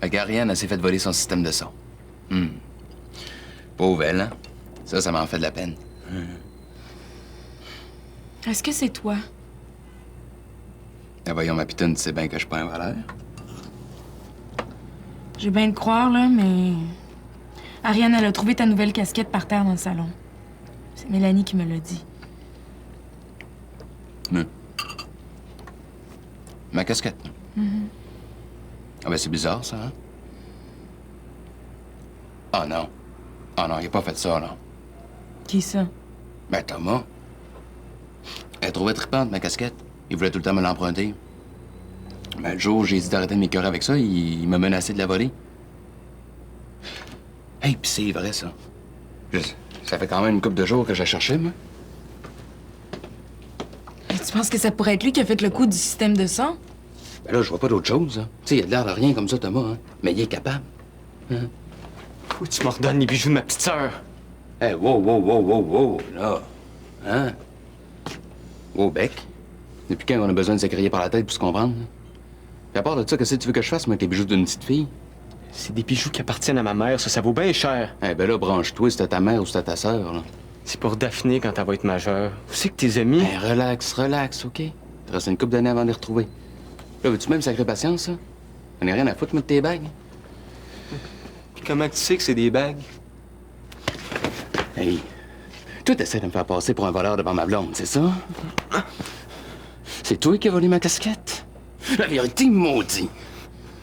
Fait qu'Ariane, elle s'est fait voler son système de son. Pauvre elle, hein? Ça m'en fait de la peine. Est-ce que c'est toi? Ah, voyons, ma pitoune, tu sais bien que je suis pas un voleur. J'ai bien de croire, là, mais... Ariane, elle a trouvé ta nouvelle casquette par terre dans le salon. C'est Mélanie qui me l'a dit. Ma casquette? Ah ben, c'est bizarre, ça, hein? Ah non. Ah non, il a pas fait ça, non. Qui ça? Ben, Thomas. Elle trouvait trippante, ma casquette. Il voulait tout le temps me l'emprunter. Mais le jour où j'ai dit d'arrêter de m'écœurer avec ça, il m'a menacé de la voler. Hey, pis c'est vrai, ça. Ça fait quand même une couple de jours que je la cherchais, moi. Et tu penses que ça pourrait être lui qui a fait le coup du système de son? Ben là, je vois pas d'autre chose, hein. Tu sais, il a de l'air de rien comme ça, Thomas, hein. Mais il est capable. Hein? Où tu me redonnes les bijoux de ma petite sœur? Hey, wow, là. Hein? Wow, Bec. Depuis quand on a besoin de se crier par la tête pour se comprendre? Hein? Puis à part de ça, qu'est-ce que tu veux que je fasse, moi, avec les bijoux d'une petite fille? C'est des bijoux qui appartiennent à ma mère, ça vaut bien cher. Eh ben là, branche-toi, c'était ta mère ou c'était ta sœur, là. C'est pour Daphné quand elle va être majeure. Où c'est que tes amis? Hey, relax, OK? Il te reste une couple d'années avant de les retrouver. Là, veux-tu même sacrer patience, ça? On n'a rien à foutre, moi, de tes bagues. Puis comment tu sais que c'est des bagues? Hey, toi, t'essaies de me faire passer pour un voleur devant ma blonde, c'est ça? C'est toi qui as volé ma casquette? La vérité, maudit!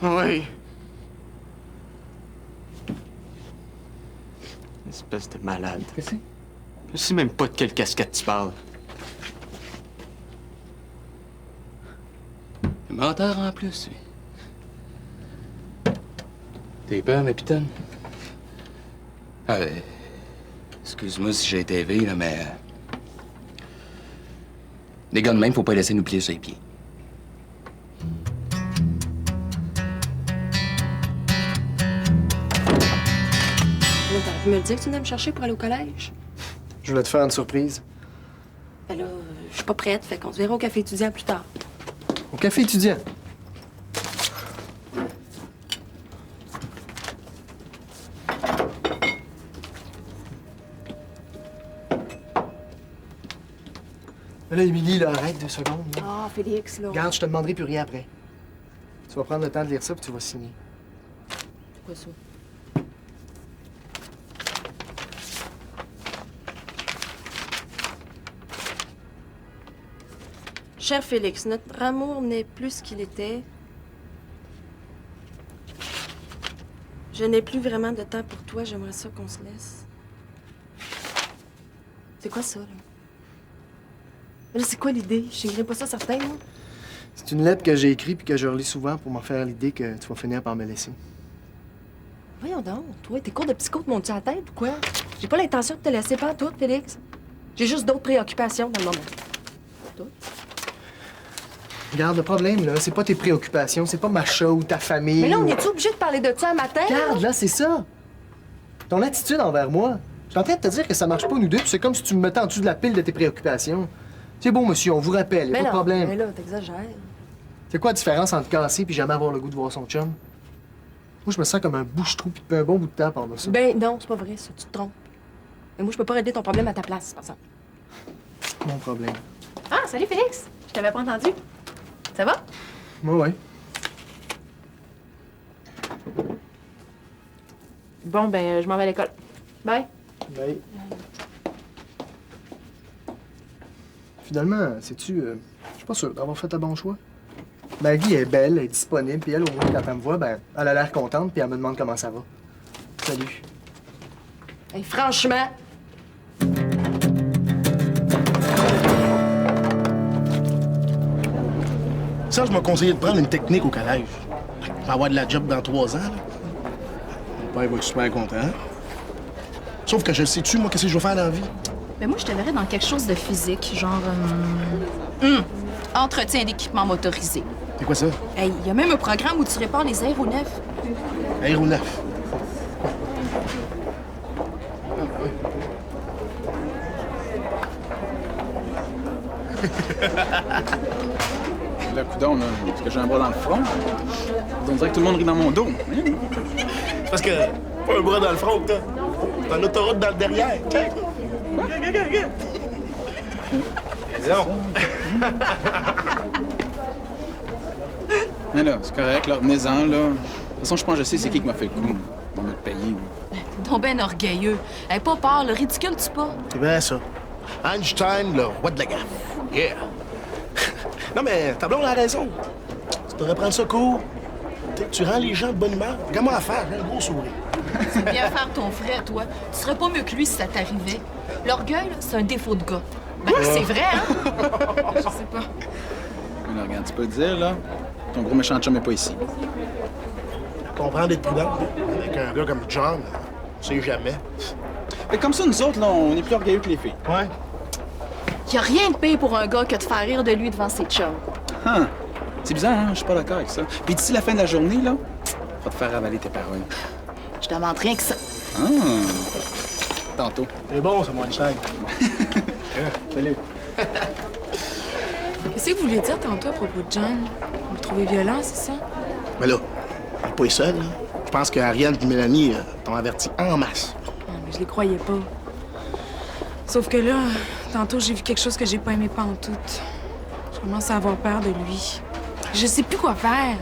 Oui. Espèce de malade. Qu'est-ce que c'est? Je sais même pas de quelle casquette tu parles. Menteur en plus, lui. T'es peur, ma pitonne? Ah, excuse-moi si j'ai été élevé, là, mais... Les gars de même, faut pas laisser nous plier sur les pieds. T'aurais pu me le dire que tu venais me chercher pour aller au collège? Je voulais te faire une surprise. Ben là, je suis pas prête, fait qu'on se verra au café étudiant plus tard. Au café étudiant. Mais là, Émilie, là, arrête 2 secondes. Là. Ah, Félix, là. Regarde, je te demanderai plus rien après. Tu vas prendre le temps de lire ça, puis tu vas signer. C'est quoi ça? Cher Félix, notre amour n'est plus ce qu'il était. Je n'ai plus vraiment de temps pour toi. J'aimerais ça qu'on se laisse. C'est quoi ça, là? Mais là, c'est quoi l'idée? Je n'aimerais pas ça certain, moi. C'est une lettre que j'ai écrite puis que je relis souvent pour m'en faire l'idée que tu vas finir par me laisser. Voyons donc, toi, tes cours de psycho te montent à la tête ou quoi? J'ai pas l'intention de te laisser pas tout, Félix. J'ai juste d'autres préoccupations dans le moment. Toi? Regarde, le problème, là, c'est pas tes préoccupations, c'est pas ma ou ta famille. Mais là, on ou- est-tu obligé de parler de ça un matin? Regarde, là, c'est ça. Ton attitude envers moi. Je suis en train de te dire que ça marche pas, nous deux, puis c'est comme si tu me mettais en dessous de la pile de tes préoccupations. C'est bon, monsieur, on vous rappelle, y a Mais pas de non, problème. mais là, t'exagères. C'est quoi la différence entre casser puis jamais avoir le goût de voir son chum? Moi, je me sens comme un bouche-trou depuis un bon bout de temps pendant ça. Ben non, c'est pas vrai, ça, tu te trompes. Mais moi, je peux pas régler ton problème à ta place, par exemple. Mon problème. Ah, salut Félix! Je t'avais pas entendu. Ça va? Ouais. Bon, ben, je m'en vais à l'école. Bye. Bye. Finalement, sais-tu, je suis pas sûr d'avoir fait un bon choix. Maggie est belle, elle est disponible, puis elle, au moins, quand elle me voit, ben, elle a l'air contente, puis elle me demande comment ça va. Salut. Hey, franchement, Serge m'a conseillé de prendre une technique au collège. Pour avoir de la job dans 3 ans. Là. Mon père va être super content. Sauf que je sais-tu, moi, qu'est-ce que je veux faire dans la vie? Ben moi, je te verrais dans quelque chose de physique, genre... entretien d'équipement motorisé. C'est quoi ça? Hey, il y a même un programme où tu répares les aéronefs. Aéronef. Là, coudonc, là, est-ce que j'ai un bras dans le front? On dirait que tout le monde rit dans mon dos. Parce que, pas un bras dans le front, t'as. T'as une autoroute dans le derrière. Check. Disons. Mais là, c'est correct, là, revenez-en, là. De toute façon, je pense que je sais c'est qui m'a fait le coup dans notre pays. Donc ben orgueilleux. Hey, pas peur, le ridicule-tu pas? C'est bien ça. Einstein, le roi de la gaffe. Yeah. Non, mais ta blonde a raison. Tu devrais prendre ça court. Tu rends les gens de bonne humeur. Regarde-moi à faire, j'ai un gros sourire. C'est bien faire ton frère, toi. Tu serais pas mieux que lui si ça t'arrivait. L'orgueil, là, c'est un défaut de gars. Ben, c'est vrai, hein? Je sais pas. Mais là, regarde, tu peux le dire, là. Ton gros méchant chum est pas ici. Je comprends d'être prudent. Avec un gars comme John, on sait jamais. Mais comme ça, nous autres, là, on est plus orgueilleux que les filles. Ouais. Y a rien de pire pour un gars que de faire rire de lui devant ses chums. Hein? C'est bizarre, hein? Je suis pas d'accord avec ça. Puis d'ici la fin de la journée, là, va te faire avaler tes paroles. Je demande rien que ça. Ah! Tantôt. C'est bon, ça, mon Einstein. Salut. Qu'est-ce que vous voulez dire tantôt à propos de John? Vous le trouvez violent, c'est ça? Mais là, il est pas les seuls, là. Je pense que Ariane et Mélanie t'ont averti en masse. Non, mais je les croyais pas. Sauf que là, tantôt, j'ai vu quelque chose que j'ai pas aimé pantoute. Je commence à avoir peur de lui. Je sais plus quoi faire.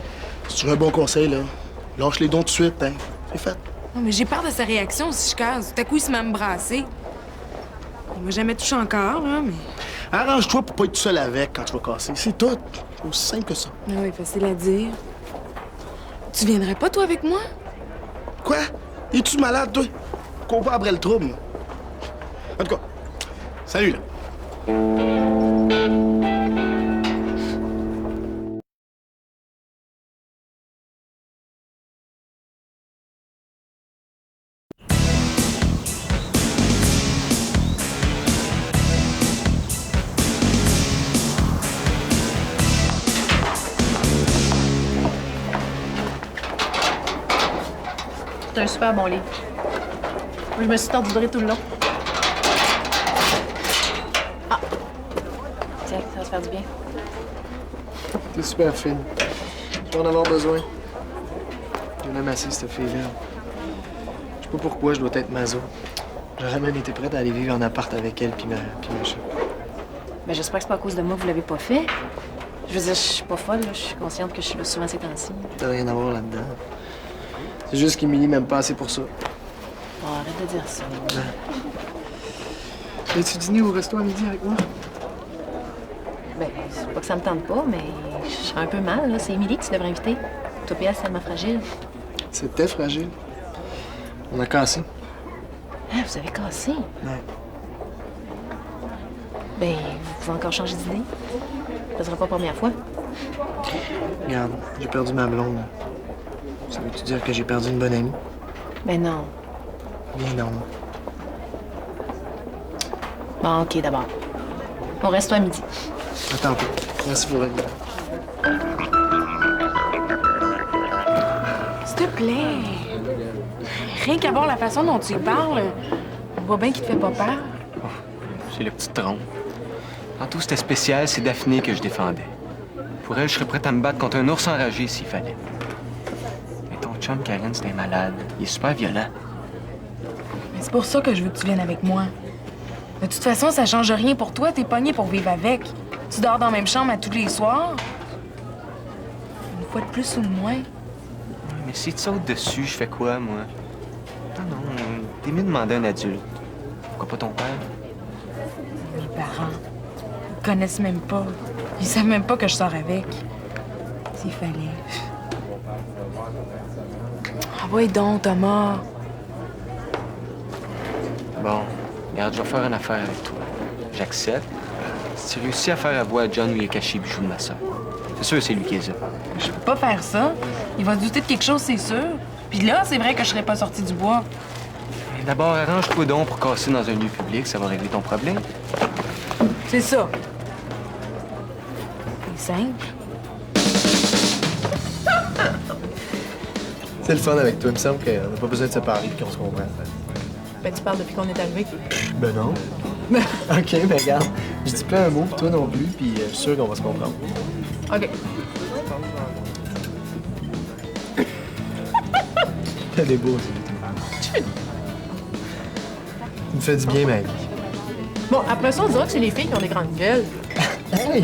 Si tu veux un bon conseil, là, lâche les dons tout de suite, hein. C'est fait. Non, mais j'ai peur de sa réaction si je casse. Tout à coup, il se met à me brasser. Il m'a jamais touché encore, là, mais... Arrange-toi pour pas être tout seul avec quand tu vas casser. C'est tout. C'est aussi simple que ça. Ah oui, facile à dire. Tu viendrais pas, toi, avec moi? Quoi? Es-tu malade, toi? Cours pas après le trouble. En tout cas, salut, là. C'est un super bon livre. Moi, je me suis tordurée tout le long. Ah! Tiens, ça va se faire du bien. T'es super fine. Je vais en avoir besoin. J'ai même assez cette fille-là. Je sais pas pourquoi je dois être maso. J'aurais même été prête à aller vivre en appart avec elle puis ma chat. Mais j'espère que c'est pas à cause de moi que vous l'avez pas fait. Je veux dire, je suis pas folle, là. Je suis consciente que je suis là souvent ces temps-ci. T'as rien à voir là-dedans. C'est juste qu'Émilie m'aime pas assez pour ça. Bon, arrête de dire ça. Veux-tu dîner au resto à midi avec moi? Ben, c'est pas que ça me tente pas, mais je serais un peu mal, là. C'est Émilie que tu devrais inviter. Toi pis elle, c'est tellement fragile. C'était fragile. On a cassé. Ah, vous avez cassé? Ouais. Ben, vous pouvez encore changer d'idée. Ça sera pas la première fois. Regarde, j'ai perdu ma blonde. Ça veut-tu dire que j'ai perdu une bonne amie? Ben non. Bien non. Bon, OK, d'abord. On reste à midi. Attends un peu. Merci pour la vie. S'il te plaît. Rien qu'à voir la façon dont tu y parles, on voit bien qu'il te fait pas peur. C'est le petit tronc. Tantôt, c'était spécial, c'est Daphné que je défendais. Pour elle, je serais prête à me battre contre un ours enragé s'il fallait. Mais ton chum, Karen, c'est un malade. Il est super violent. Mais c'est pour ça que je veux que tu viennes avec moi. De toute façon, ça change rien pour toi. T'es pogné pour vivre avec. Tu dors dans la même chambre à tous les soirs. Une fois de plus ou de moins. Mais si tu sautes dessus, je fais quoi, moi? Non, t'es mieux de demander à un adulte. Pourquoi pas ton père? Mes parents, ils connaissent même pas. Ils savent même pas que je sors avec. S'il fallait. Ah ouais donc, Thomas. Bon, regarde, je vais faire une affaire avec toi. J'accepte. Si tu réussis à faire avouer à John où il a caché les bijoux de ma soeur. C'est sûr, c'est lui qui les a. Je peux pas faire ça. Il va se douter de quelque chose, c'est sûr. Puis là, c'est vrai que je serais pas sortie du bois. Mais d'abord, arrange-toi donc pour casser dans un lieu public, ça va régler ton problème. C'est ça. C'est simple. C'est le fun avec toi. Il me semble qu'on n'a pas besoin de se parler et qu'on se comprend. Ben, tu parles depuis qu'on est arrivé. Ben non. OK, ben regarde. Je dis pas un mot, toi non plus, puis je suis sûr qu'on va se comprendre. OK. Elle est beau, c'est. Tu me fais du bien, Maggie. Bon, après ça, on dirait que c'est les filles qui ont des grandes gueules. Hey!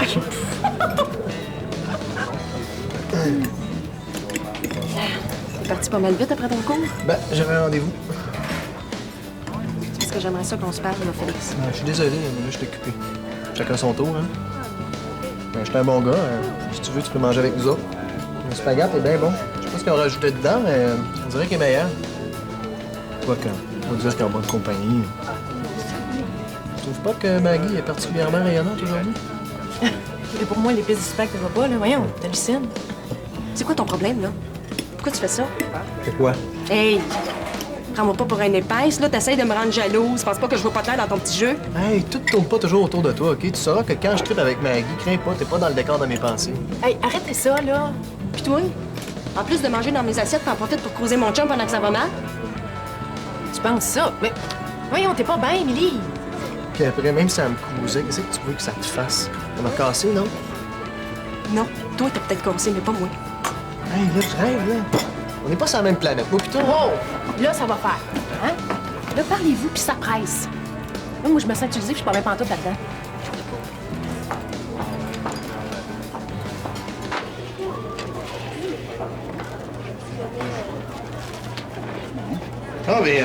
T'es parti pas mal vite après ton cours? Ben, j'avais un rendez-vous. Parce que j'aimerais ça qu'on se parle, là, Félix. Je suis désolé, mais là, je t'ai occupé. Chacun son tour, hein. Je suis un bon gars. Si tu veux, tu peux manger avec nous autres. Le spaghette est bien bon. Je sais pas ce qu'ils ont rajouté dedans, mais on dirait qu'il est meilleur. Quoique, on dirait qu'il est en bonne compagnie. Tu trouves pas que Maggie est particulièrement rayonnante aujourd'hui? Et pour moi, les pistes du spectacle, ça va pas, là. Voyons, t'hallucines. C'est quoi ton problème, là? Pourquoi tu fais ça? C'est quoi? Hey! Prends-moi pas pour une épaisse, là. T'essayes de me rendre jalouse. Pense pas que je vois pas clair dans ton petit jeu. Hey, tout tourne pas toujours autour de toi, OK? Tu sauras que quand je tripe avec Maggie, crains pas, t'es pas dans le décor de mes pensées. Hey, arrêtez ça, là. Puis toi? En plus de manger dans mes assiettes, t'en profites pour creuser mon chum pendant que ça va mal? Tu penses ça? Mais voyons, t'es pas bien, Émilie. Puis après, même si ça me causait, qu'est-ce que tu veux que ça te fasse? Ça m'a cassé, non? Non. Toi, t'as peut-être cassé, mais pas moi. Hey, là, je rêve, là. On n'est pas sur la même planète, moi, putain. Oh! Là, ça va faire. Hein? Là, parlez-vous, puis ça presse. Là, moi, je me sens utilisée, puis je suis pas bien pantoute là-dedans. Ah, mais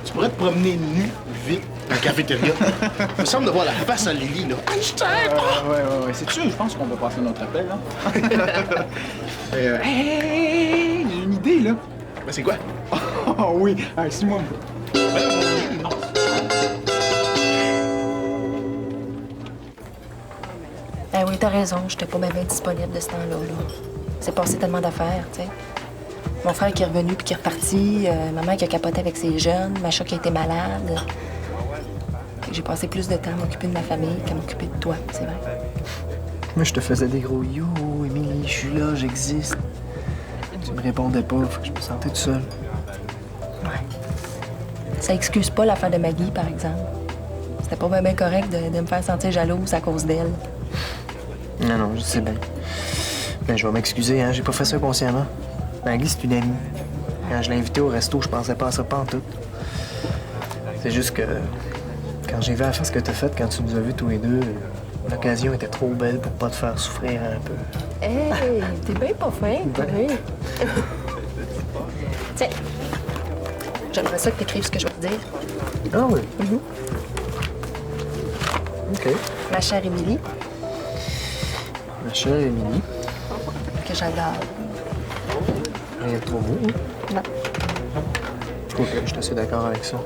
tu pourrais te promener nu, vite, dans la cafétéria. Il me semble de voir la face à Lily, là. Einstein! Ouais. C'est sûr, je pense qu'on va passer notre appel, là. Hey, j'ai une idée, là. Ben, c'est quoi? Oh oui, suis-moi. Eh oui, t'as raison. J'étais pas bien disponible de ce temps-là, là. C'est passé tellement d'affaires, tu sais. Mon frère qui est revenu puis qui est reparti, maman qui a capoté avec ses jeunes, Macha qui a été malade. J'ai passé plus de temps à m'occuper de ma famille qu'à m'occuper de toi, c'est vrai. Moi, je te faisais des gros yo, Émilie, je suis là, j'existe. Tu me répondais pas, faut que je me sentais tout seul. Ouais. Ça excuse pas l'affaire de Maggie, par exemple. C'était pas bien correct de me faire sentir jalouse à cause d'elle. Non, je sais bien. Mais je vais m'excuser, hein, j'ai pas fait ça consciemment. Maggie, c'est une amie. Quand je l'ai invitée au resto, je pensais pas à ça pantoute. C'est juste que quand j'ai vu la face que t'as faite quand tu nous as vus tous les deux, l'occasion était trop belle pour pas te faire souffrir un peu. Hey, t'es bien pas fin, oui. Tiens, j'aimerais ça que t'écrives ce que je vais te dire. Ah oui? OK. Ma chère Émilie, Ma chère Émilie, que j'adore. rien de trop beau, hein? Non, OK, je suis assez d'accord avec ça.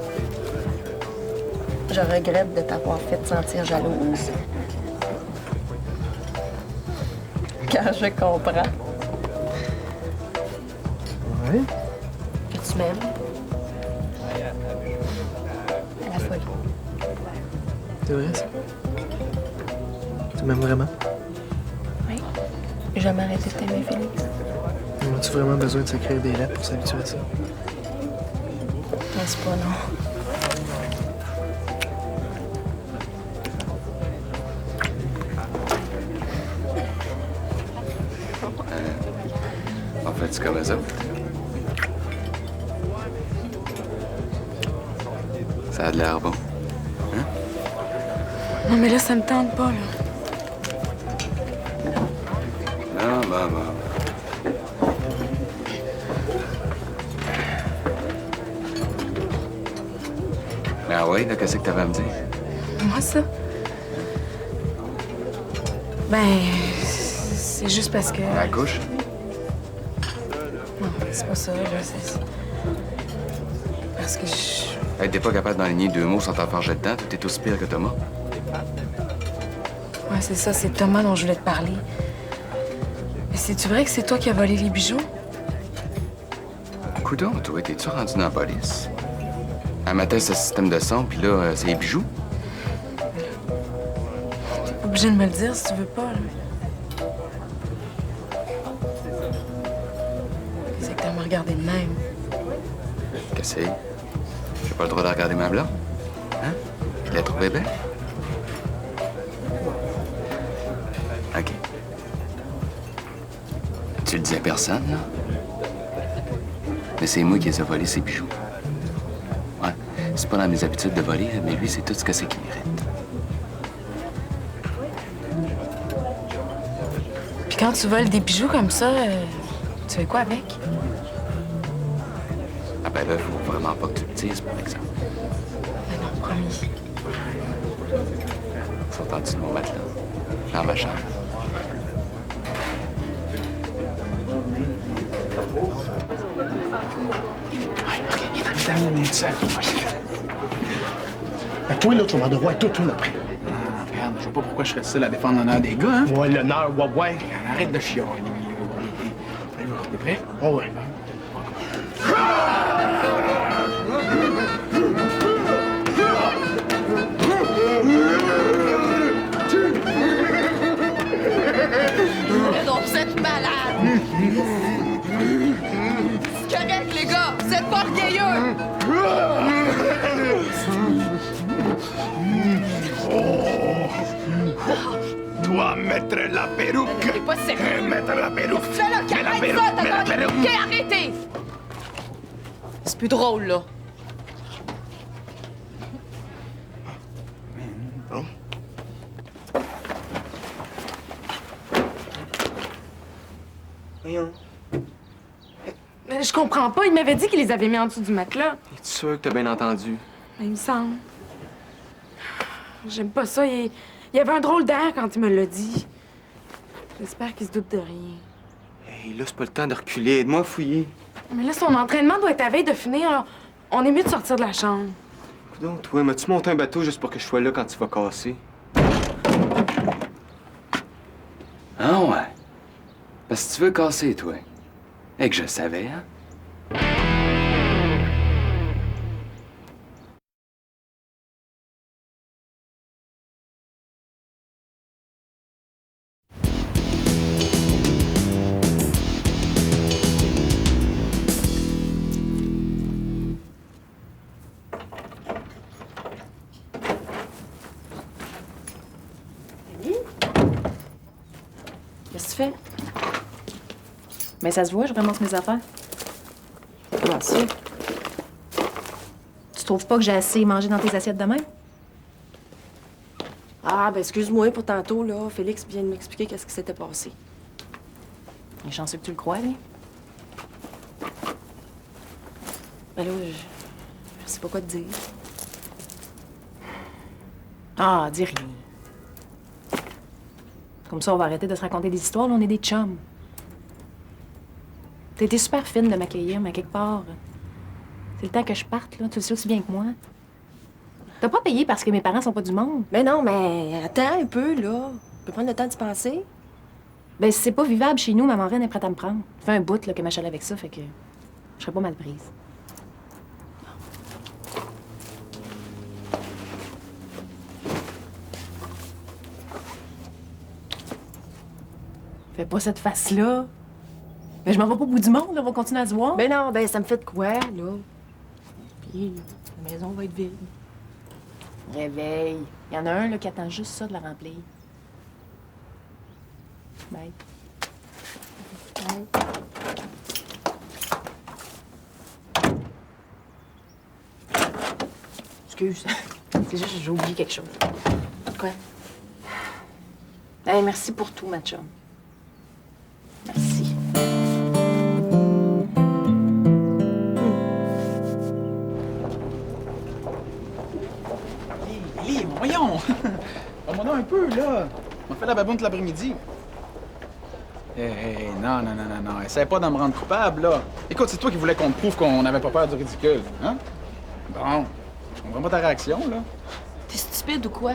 je regrette de t'avoir fait sentir jalouse. Car je comprends Ouais? que tu m'aimes. À la folie. C'est vrai, ça? Tu m'aimes vraiment? Oui. J'ai jamais arrêté de t'aimer, Félix. As-tu vraiment besoin de s'écrire des lettres pour s'habituer à ça? N'est-ce pas, non? En fait, c'est comme ça. Ça a de l'air bon. Non, mais là, ça me tente pas, là. Non, bon. Ah oui, là, qu'est-ce que t'avais à me dire? Moi, ça? Ben, c'est juste parce que... La couche? Non, c'est pas ça, là, c'est... Parce que je... Hey, t'es pas capable d'enligner deux mots sans t'en faire jeter dedans, tout est aussi pire que Thomas. Ouais, c'est ça, c'est Thomas dont je voulais te parler. Mais c'est-tu vrai que c'est toi qui as volé les bijoux? Coudon, toi, t'es-tu rendu dans la police? Un matin, c'est le système de son, puis là, c'est les bijoux. T'es pas obligé de me le dire si tu veux pas, là. C'est que t'as me regarder de même. Qu'est-ce que c'est? J'ai pas le droit de regarder ma blonde? Hein? Je l'ai trouvée belle? Tu le dis à personne, là? Mais c'est moi qui les ai volés, ces bijoux. Ouais, c'est pas dans mes habitudes de voler, mais lui, c'est tout ce que c'est qu'il mérite. Puis quand tu voles des bijoux comme ça, tu fais quoi avec? Ah ben là, faut vraiment pas que tu le dises, par exemple. Ben non, promis. Ils sont en dessous de mon matelas, dans ma chambre. Ben, toi, là, tu vas devoir tout une après. Ah, regarde, je vois pas pourquoi je serais seul à défendre l'honneur des gars, hein? Ouais, l'honneur, ouais. Arrête de chialer. T'es prêt? Oh, ouais. Donc, vous êtes malades! C'est correct, les gars! Vous êtes pas orgueilleux! Toi, mettre la perruque. T'es pas sérieux! Mettre la perruque. Tu fais là, Mets la arrête perruque, ça! mets la T'as perruque. OK, arrêtez! C'est plus drôle, là. Voyons. Mais je comprends pas. Il m'avait dit qu'il les avait mis en dessous du matelas. Es-tu sûr que t'as bien entendu? Mais il me semble. J'aime pas ça. Il y avait un drôle d'air quand il me l'a dit. J'espère qu'il se doute de rien. Hey, là, c'est pas le temps de reculer. Aide-moi à fouiller. Mais là, son entraînement doit être à veille de finir. Alors, on est mieux de sortir de la chambre. Donc, toi, m'as-tu monté un bateau juste pour que je sois là quand tu vas casser? Ah ouais? Parce que tu veux casser, toi. Et que je savais, hein? Qu'est-ce que tu fais? Mais ça se voit, je ramasse mes affaires. Comment ça? Tu trouves pas que j'ai assez mangé dans tes assiettes de même? Ah, ben excuse-moi pour tantôt, là. Félix vient de m'expliquer qu'est-ce qui s'était passé. Il est chanceux que tu le crois, lui. Ben là, je sais pas quoi te dire. Ah, dis rien. Comme ça, on va arrêter de se raconter des histoires, là, on est des chums. T'as été super fine de m'accueillir, mais quelque part, c'est le temps que je parte, là. Tu le sais aussi bien que moi. T'as pas payé parce que mes parents sont pas du monde. Mais non, mais attends un peu, là. Tu peux prendre le temps de se penser. Ben, si c'est pas vivable chez nous, ma marraine est prête à me prendre. Ça fait un bout, là, que ma avec ça, fait que je serais pas mal prise. Fais pas cette face-là. Mais je m'en vais pas au bout du monde, là. On va continuer à se voir. Ben non, ben ça me fait de quoi, là? Puis la maison va être vide. Réveille. Il y en a un, là, qui attend juste ça de la remplir. Bye. Bye. Excuse. C'est juste que j'ai oublié quelque chose. Quoi? Hey, merci pour tout, ma chum. Merci. Lily, voyons! Remonons un peu, là. On fait la baboune de l'après-midi. Hey, non. Essaye pas de me rendre coupable, là. Écoute, c'est toi qui voulais qu'on te prouve qu'on n'avait pas peur du ridicule, hein? Bon, je comprends pas ta réaction, là. T'es stupide ou quoi?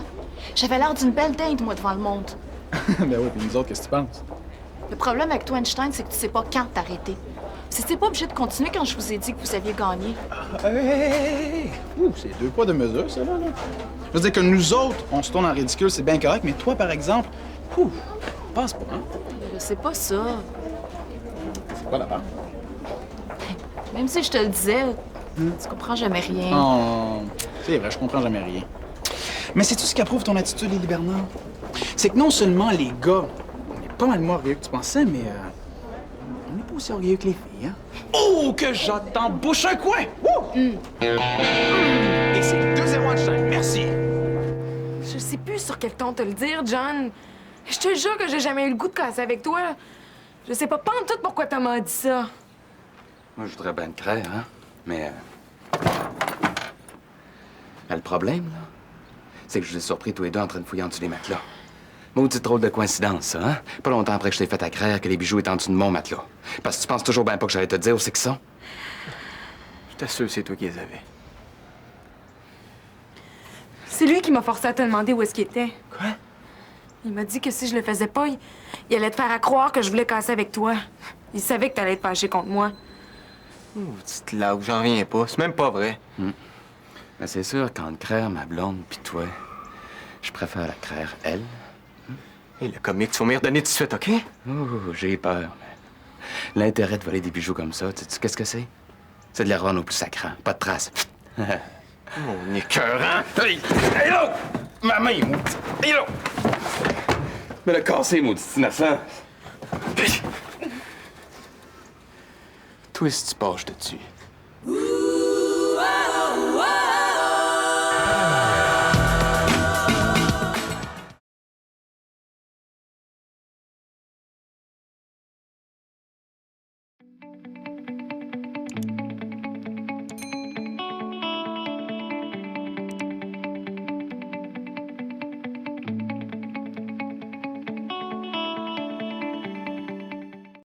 J'avais l'air d'une belle dinde, moi, devant le monde. Ben oui, puis nous autres, qu'est-ce que tu penses? Le problème avec toi, Einstein, c'est que tu sais pas quand t'arrêter. C'était pas obligé de continuer quand je vous ai dit que vous aviez gagné. Hey! Ouh, c'est deux poids, deux mesures, ça, là. Je veux dire que nous autres, on se tourne en ridicule, c'est bien correct, mais toi, par exemple, passe pas, hein? C'est pas ça. C'est quoi la part? Même si je te le disais, tu comprends jamais rien. Oh, c'est vrai, je comprends jamais rien. Mais c'est tout ce qui approuve ton attitude, Lily Bernard. C'est que non seulement les gars, on est pas mal moins orgueilleux que tu pensais, mais aussi orgueilleux que les filles, hein? Oh, que j'entends bouche un coin! Wouh! Et c'est 2-0 Einstein, merci! Je sais plus sur quel ton te le dire, John. Je te jure que j'ai jamais eu le goût de casser avec toi. Je sais pas en tout pourquoi t'as m'a dit ça. Moi, je voudrais bien te craire, hein? Mais. Le problème, là, c'est que je vous ai surpris tous les deux en train de fouiller en dessous des matelas. Maudite drôle de coïncidence, ça, hein? Pas longtemps après que je t'ai fait à craire que les bijoux étaient en dessous de mon matelas. Parce que tu penses toujours bien pas que j'allais te dire où c'est qu'ils sont. Je t'assure, c'est toi qui les avais. C'est lui qui m'a forcé à te demander où est-ce qu'il était. Quoi? Il m'a dit que si je le faisais pas, il allait te faire à croire que je voulais casser avec toi. Il savait que t'allais être fâché contre moi. Oh, petite là, j'en reviens pas. C'est même pas vrai. Mais c'est sûr, quand craire ma blonde pis toi, je préfère la craire elle. Hé, le comique, tu vas m'y redonner tout de suite, OK? Oh, j'ai peur. Mais l'intérêt de voler des bijoux comme ça, tu sais qu'est-ce que c'est? C'est de les rendre au plus sacrant. Pas de traces. Mon écœurant! Hey! Hey là! Ma main, maudit! Hey là! Me l'a cassé, maudit innocent! Toi, si tu passes, je te tue.